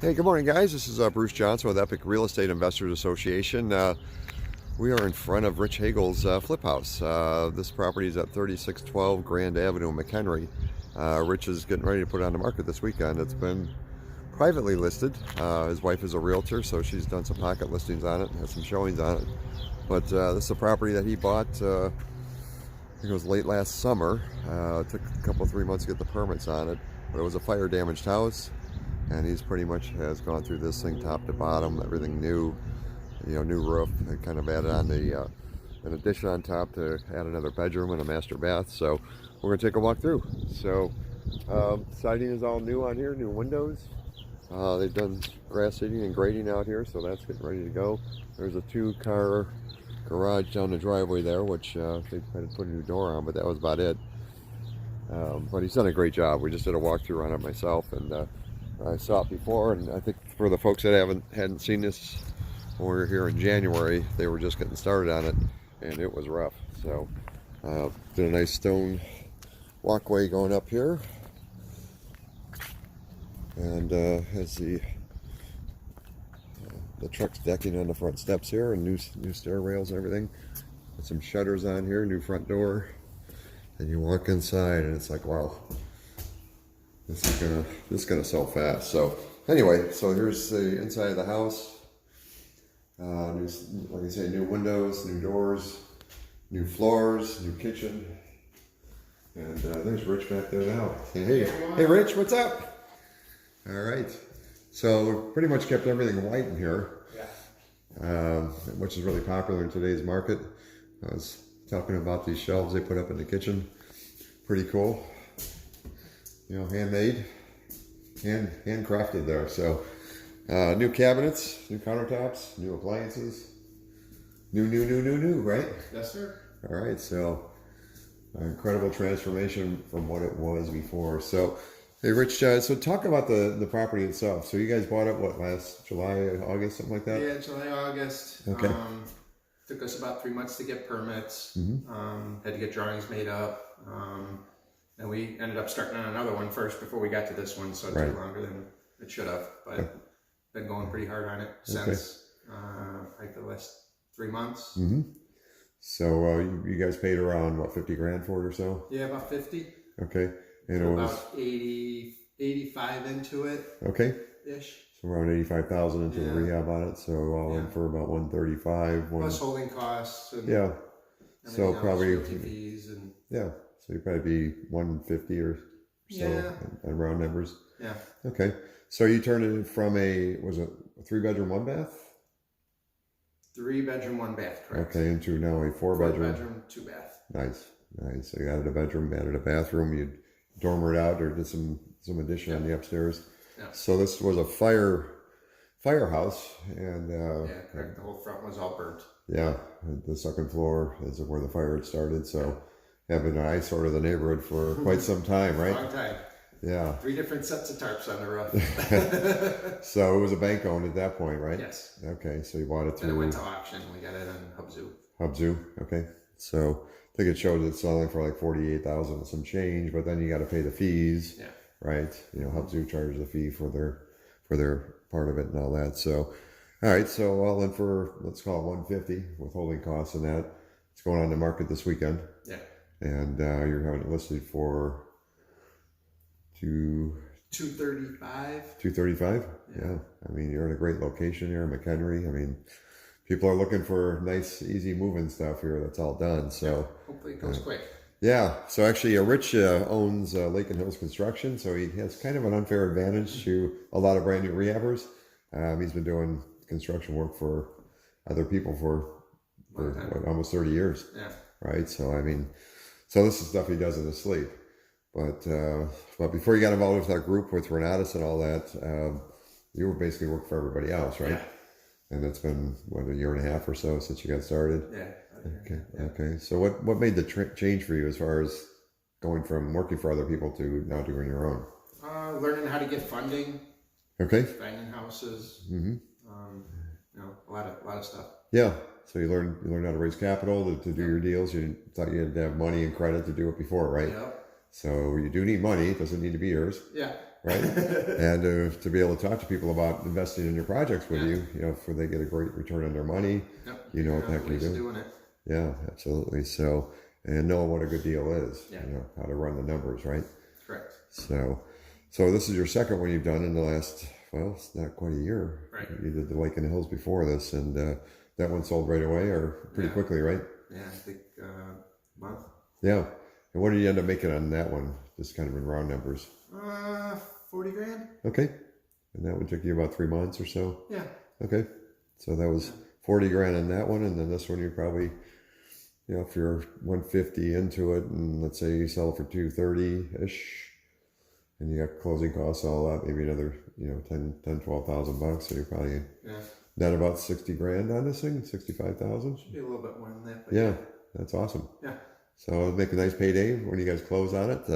Hey, good morning, guys. This is Bruce Johnson with Epic Real Estate Investors Association. We are in front of Rich Hagele's flip house. This property is at 3612 Grand Avenue, McHenry. Rich is getting ready to put it on the market this weekend. It's been privately listed. His wife is a realtor, so she's done some pocket listings on it and has some showings on it. But this is a property that he bought, I think it was late last summer. It took a couple, 3 months to get the permits on it, but it was a fire damaged house. And he's pretty much has gone through this thing top to bottom, everything new, new roof, and kind of added on an addition on top to add another bedroom and a master bath. So we're gonna take a walk through. So siding is all new on here, new windows. They've done grass seeding and grading out here, so that's getting ready to go. There's a 2-car garage down the driveway there, which they had to put a new door on, but that was about it. But he's done a great job. We just did a walkthrough on it myself, and I saw it before, and I think for the folks that hadn't seen this when we were here in January, they were just getting started on it, and it was rough. So did a nice stone walkway going up here, and has the truck's decking on the front steps here, and new stair rails and everything. Got some shutters on here, new front door, and you walk inside, and it's like, wow. This is gonna sell fast. So anyway, so here's the inside of the house. New, like I say, new windows, new doors, new floors, new kitchen, and there's Rich back there now. Hey, Rich, what's up? All right. So we pretty much kept everything white in here, which is really popular in today's market. I was talking about these shelves they put up in the kitchen. Pretty cool. Handmade, handcrafted there. So new cabinets, new countertops, new appliances, new, right? Yes, sir. All right, so incredible transformation from what it was before. So hey, Rich, so talk about the property itself. So you guys bought it, what, last July, August, something like that? Yeah, July, August. Okay. Took us about 3 months to get permits. Had to get drawings made up. And we ended up starting on another one first before we got to this one, so it took longer than it should have. But been going pretty hard on it since like the last 3 months. So you guys paid around, what, 50 grand for it or so? Yeah, about 50. Okay. And so it was about 85 into it. Okay. Ish. So around 85,000 into the rehab on it. So all in for about 135. Plus holding costs. And so probably fees and So you'd probably be 150 or so and round numbers. Yeah. Okay. So you turned it from was it a 3-bedroom, 1-bath? 3-bedroom, 1-bath, correct. Okay, into now a 4-bedroom. 4-bedroom, 2-bath. Nice. So you added a bedroom, added a bathroom, you dormered out or did some addition on the upstairs. Yeah. So this was a firehouse, and correct. The whole front was all burnt. Yeah, the second floor is where the fire had started. So have been an eyesore of the neighborhood for quite some time, right? Long time. Yeah. 3 different sets of tarps on the roof. So it was a bank owned at that point, right? Yes. Okay, so you bought it through. And it went to auction. We got it on Hubzoo. Hubzoo, okay. So I think it shows it's selling for like 48,000 and some change, but then you got to pay the fees, right? Hubzoo charges a fee for their part of it and all that. So, all right, so all in for, let's call it 150 with holding costs and that. It's going on the market this weekend. Yeah. And you're having it listed for $235. $235. Yeah. I mean, you're in a great location here in McHenry. I mean, people are looking for nice, easy moving stuff here. That's all done. So hopefully it goes quick. Yeah. So actually, Rich owns Lake and Hills Construction, so he has kind of an unfair advantage to a lot of brand new rehabbers. He's been doing construction work for other people for what, almost 30 years. Yeah. Right. So I mean. So this is stuff he does in his sleep. But before you got involved with that group with Renatus and all that, you were basically working for everybody else, right? Yeah. And it's been, what, a year and a half or so since you got started? Yeah. Okay. So what made the change for you as far as going from working for other people to now doing your own? Learning how to get funding. Okay. Finding houses. A lot of stuff. Yeah. So you learned how to raise capital to do your deals. You thought you had to have money and credit to do it before, right? Yeah. So you do need money. It doesn't need to be yours. Yeah. right? And to be able to talk to people about investing in your projects with you, you know, before they get a great return on their money, you know what the heck you're doing. Yeah, absolutely. So, and know what a good deal is, you know, how to run the numbers, right? Correct. So this is your second one you've done in the last, well, it's not quite a year. Right. You did the Lake in the Hills before this, and that one sold right away or pretty quickly, right? Yeah, I think month. Yeah. And what did you end up making on that one? Just kind of in round numbers. 40 grand. Okay. And that one took you about 3 months or so? Yeah. Okay. So that was 40 grand on that one, and then this one you probably, you know, if you're 150 into it, and let's say you sell it for 230-ish, and you got closing costs all up, maybe another, you know, 12,000 bucks. So you're probably net about 60 grand on this thing, 65,000. Should be a little bit more than that. But yeah, that's awesome. Yeah. So it'll make a nice payday when you guys close on it.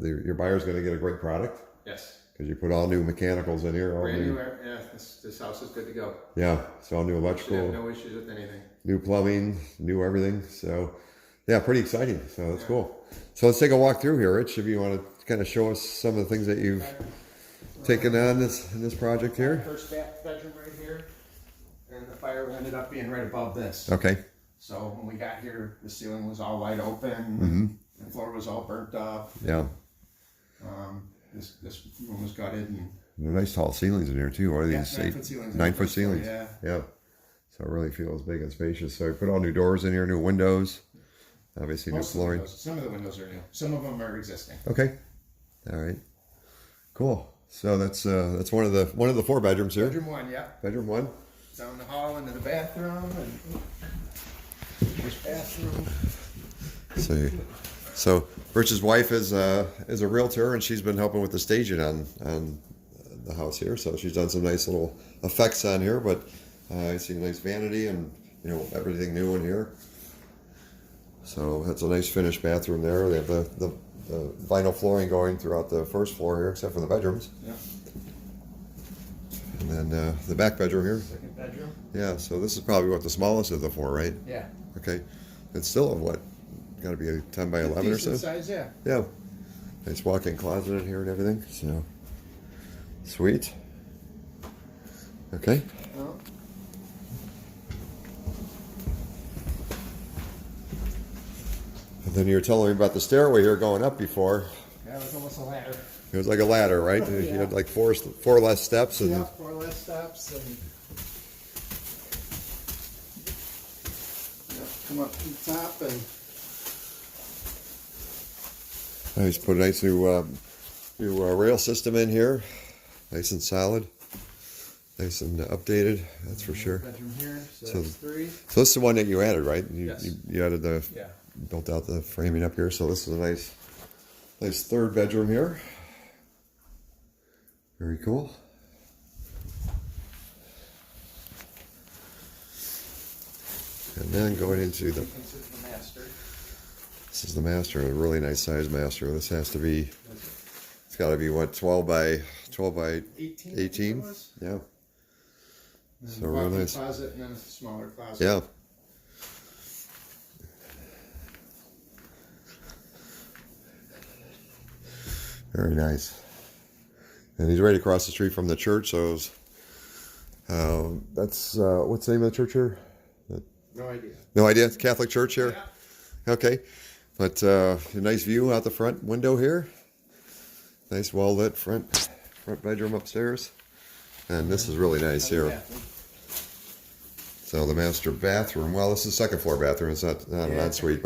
Your buyer's going to get a great product. Yes. Because you put all new mechanicals in here. Brand new. Yeah, this house is good to go. Yeah, it's all new electrical. Should have no issues with anything. New plumbing, new everything. So, yeah, pretty exciting. So that's cool. So let's take a walk through here, Rich. If you want to kind of show us some of the things that you've taken on in this project here. First bedroom right here, and the fire ended up being right above this. Okay. So when we got here, the ceiling was all wide open, the floor was all burnt up. Yeah. This room was gutted, and nice tall ceilings in here too. What are these? 9-foot ceilings. 9-foot ceilings. Yeah. Yeah. So it really feels big and spacious. So we put all new doors in here, new windows, obviously new flooring. Some of the windows are new. Some of them are existing. Okay. All right. Cool. So that's one of the 4 bedrooms here. Bedroom 1, yeah. Bedroom 1. Down the hall into the bathroom, and this bathroom. So Rich's wife is a realtor, and she's been helping with the staging on the house here. So she's done some nice little effects on here, but I see a nice vanity and, you know, everything new in here. So that's a nice finished bathroom there. They have the vinyl flooring going throughout the first floor here, except for the bedrooms. Yeah. And then the back bedroom here. Second bedroom. Yeah. So this is probably the smallest of the 4, right? Yeah. Okay. It's still what? Got to be a 10 by 11 or so. Size, yeah. Yeah. Nice walk-in closet in here and everything. So sweet. Okay. Oh. And then you were telling me about the stairway here going up before. Yeah, it was almost a ladder. It was like a ladder, right? Yeah. You had like four less steps. And yeah, 4 less steps, and come up to the top, and I just put a nice new rail system in here, nice and solid, nice and updated. That's for sure. Bedroom here, so that's 3. So this is the one that you added, right? Yes. You added built out the framing up here. So this is a nice 3rd bedroom here. Very cool. And then going into the master. This is the master, a really nice size master. This has to be, it's got to be what, 12 by 18? Yeah. So real nice. Closet, and then a smaller closet. Yeah. Very nice. And he's right across the street from the church, so that's, what's the name of the church here? No idea. No idea? It's Catholic church here? Yeah. Okay. But a nice view out the front window here. Nice well lit front bedroom upstairs. And this is really nice here. So the master bathroom, well, this is the 2nd floor bathroom. It's not an ensuite,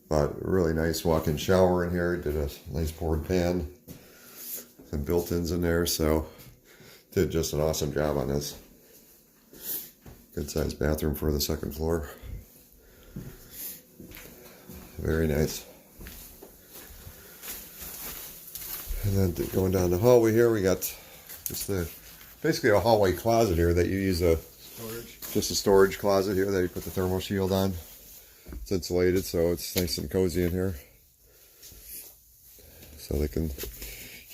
but really nice walk-in shower in here. Did a nice poured pan. Some built-ins in there, so did just an awesome job on this. Good sized bathroom for the 2nd floor. Very nice. And then going down the hallway here, we got just basically a hallway closet here that you use just a storage closet here that you put the thermal shield on. It's insulated, so it's nice and cozy in here. So they can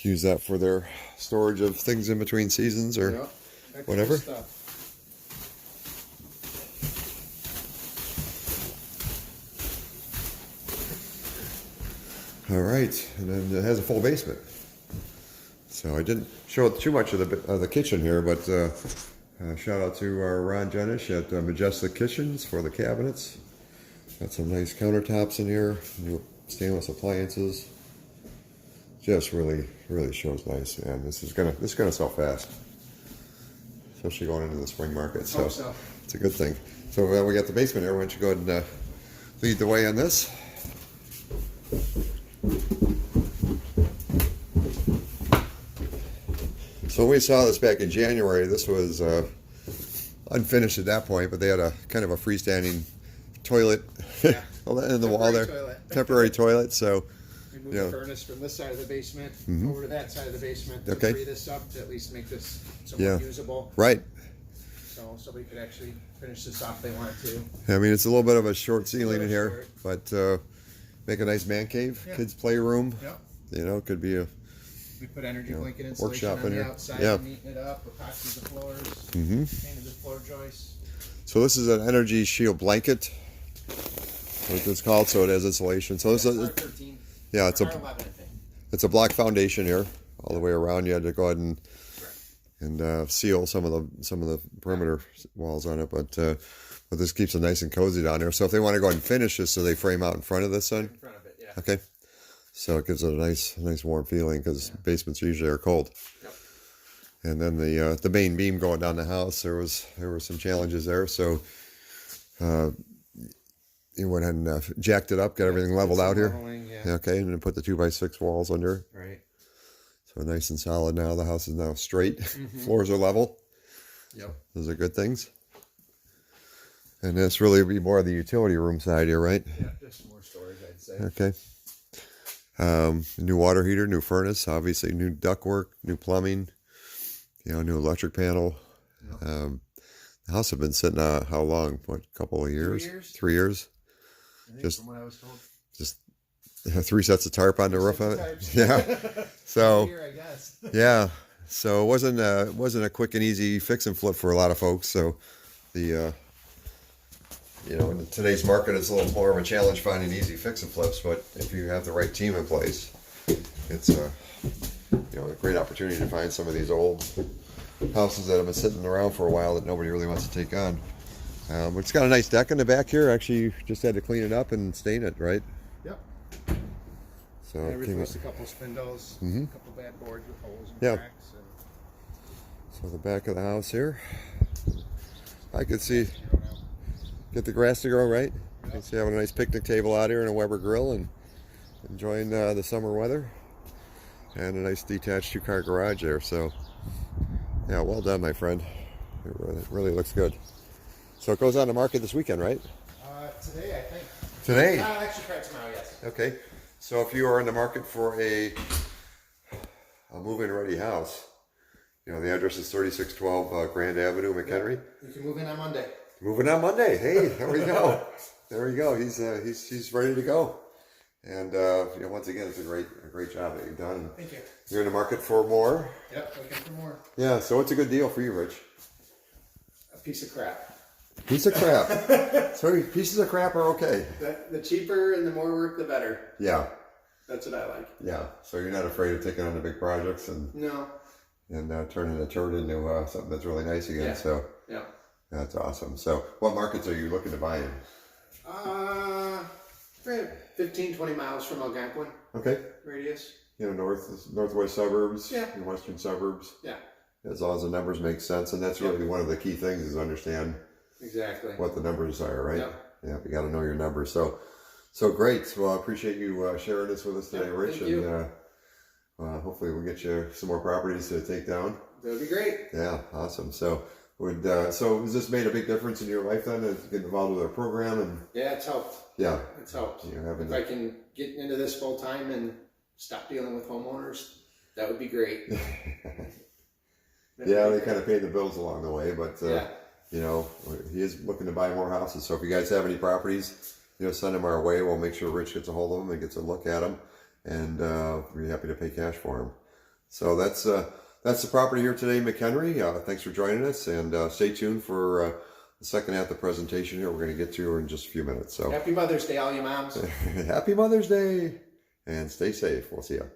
use that for their storage of things in between seasons or whatever. All right, and then it has a full basement. So I didn't show too much of the kitchen here, but shout out to Ron Jenish at Majestic Kitchens for the cabinets. Got some nice countertops in here, new stainless appliances. Just really shows nice, man. This is gonna sell fast, especially going into the spring market. So it's a good thing. So we got the basement here. Why don't you go ahead and lead the way on this? So when we saw this back in January, this was unfinished at that point, but they had a kind of a freestanding toilet in the wall there, temporary toilet. So we moved the furnace from this side of the basement over to that side of the basement to free this up to at least make this somewhat usable. Right. So somebody could actually finish this off if they wanted to. I mean, it's a little bit of a short ceiling in here, but make a nice man cave, kids' playroom. You know, could be a we put energy blanket insulation workshop on in the here. outside, neaten it up, epoxied the floors, painted the floor joists. So this is an energy shield blanket, what it's called. So it has insulation. So this is it's a block foundation here all the way around. You had to go ahead and seal some of the perimeter walls on it, but this keeps it nice and cozy down there. So if they want to go ahead and finish this, so they frame out in front of this thing. In front of it, yeah. Okay. So it gives it a nice warm feeling because basements usually are cold. Yep. And then the main beam going down the house, there were some challenges there. So you went ahead and jacked it up, got everything leveled out here. Okay, and then put the 2x6 walls under. Right. So nice and solid now. The house is now straight. Floors are level. Yep. Those are good things. And this really would be more of the utility room side here, right? Yeah, just more storage, I'd say. Okay. New water heater, new furnace, obviously new ductwork, new plumbing, new electric panel. The house had been sitting how long? What, a couple of years? 3 years. 3 years. I think from what I was told. Just 3 sets of tarp on the roof of it. Yeah. So Here, I guess. yeah. So it wasn't a quick and easy fix and flip for a lot of folks. So the in today's market, it's a little more of a challenge finding easy fix and flips. But if you have the right team in place, it's a great opportunity to find some of these old houses that have been sitting around for a while that nobody really wants to take on. But it's got a nice deck in the back here. Actually, you just had to clean it up and stain it, right? Yep. So I replaced a couple spindles, a couple bad boards with holes and cracks. So the back of the house here, I could see. Get the grass to grow, right? You can see having a nice picnic table out here and a Weber grill and enjoying the summer weather. And a nice detached 2-car garage there. So, yeah, well done, my friend. It really looks good. So it goes on the market this weekend, right? Today, I think. Today? Actually, probably tomorrow, yes. Okay. So if you are in the market for a move-in ready house, the address is 3612 Grand Avenue, McHenry. You can move in on Monday. Moving on Monday. Hey, there we go. There we go. He's ready to go. And once again, it's a great job that you've done. Thank you. You're in the market for more. Yep, looking for more. Yeah. So what's a good deal for you, Rich? A piece of crap. Piece of crap. So pieces of crap are okay. The cheaper and the more work, the better. Yeah. That's what I like. Yeah. So you're not afraid of taking on the big projects and turning a turd into something that's really nice again. Yeah. So yeah. That's awesome. So what markets are you looking to buy in? 15, 20 miles from Algonquin. Okay. Radius. Northwest suburbs. Yeah. Western suburbs. Yeah. As long as the numbers make sense, and that's really one of the key things is understand exactly what the numbers are, right? Yeah. You got to know your numbers. So great. Well, I appreciate you sharing this with us today, Rich. Thank you. And hopefully we'll get you some more properties to take down. That would be great. Yeah. Awesome. So has this made a big difference in your life then, to get involved with our program? And yeah, it's helped. Yeah, it's helped. If I can get into this full time and stop dealing with homeowners, that would be great. Yeah, they kind of pay the bills along the way, but he is looking to buy more houses. So if you guys have any properties, send them our way. We'll make sure Rich gets a hold of them and gets a look at them, and we're happy to pay cash for them. So that's the property here today, McHenry. Thanks for joining us, and stay tuned for the second half of the presentation here. We're going to get to in just a few minutes. So Happy Mother's Day, all you moms. Happy Mother's Day, and stay safe. We'll see you.